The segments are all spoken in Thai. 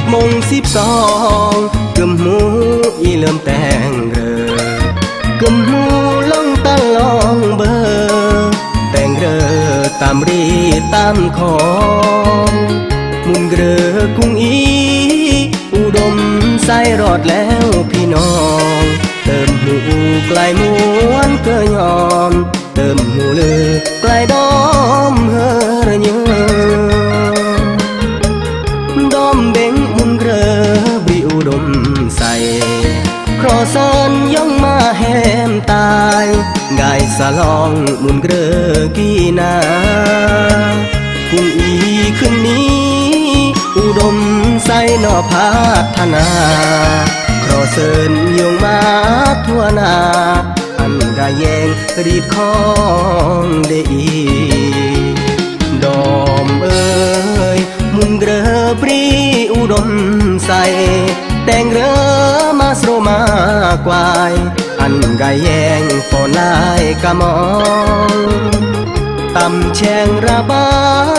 10 โมง 12กึมหูอีเริ่มแต่งเรอกึมหูลงตะลองเบอแต่งเรอตามรีตามของมุนเกลอกุ้งอีอุดมใส่รอดแล้วพี่น้องเติมหูไกลม้วนเกยยอมเติมหูเลือไกลดอมเฮอเยอดอมเบ่งมุนเกลอบริอุดมใส่ครอเซินย่องมาแหมตายไก่สะลองมุนเกลอกี่นากุ้งอีขึ้นนี้อุดมใส่นอพัฒนาครอเซินยงมาทั่วนาอันกะแยงรีดของได้อีดอมเอ้ยมุนเกลอปรีอุดมใส่แต่งเรือมาสโรมากวายอันกะแยงฝนลายกะมองตำแชงระบา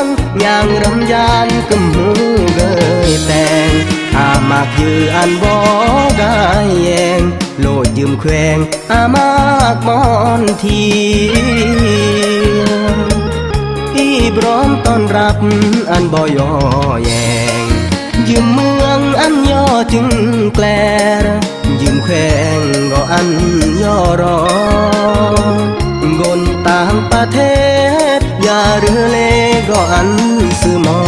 งย่างรำยานกึมหูเกยแต่งอามากยืออันบอกายแยงโลดยืมแควงอามากมอนทีอีพร้อมต้อนรับอันบ่ย่อแยงยืมเมืองอันย่อจึงแกลยืมแควงก็อันย่อรอกนต่างประเทศอย่าเรือเลก็อันซื้อหมอ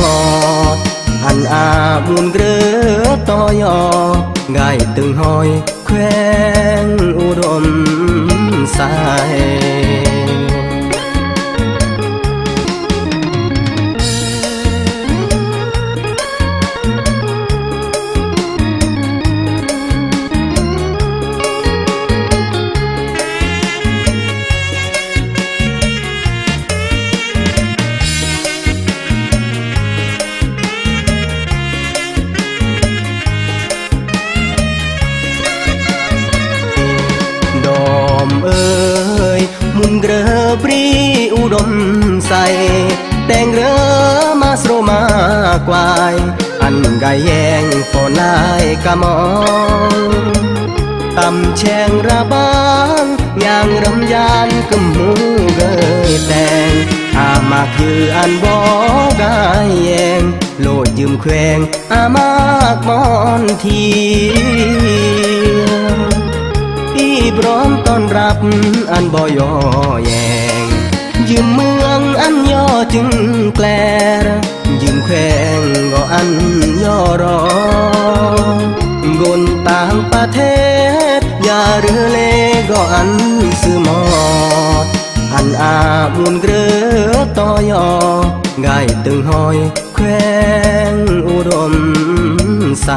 ดอันอามุนเกลอต่อยอง่ายตึงหอยแควงอุดมใสมุนเกลอปรีอุดมใส่แต่งเรือมาสโรมากวายอันกะแยงฝนลายกะมองตำแชงระบางย่างรำยานกึมหูเกยแต่งอามากยืออันบอกายแยงโลดยืมแควงอามากมอนทีพร้อมต้อนรับอันบ่ย่อแยงยืมเมืองอันย่อจึงแกลยืมแควงก็อันย่อรอกนต่างประเทศอย่าเรือเลก็อันซื้อหมอดอันอามุนเกลอต่อยอง่ายตึงหอยแควงอุดมใส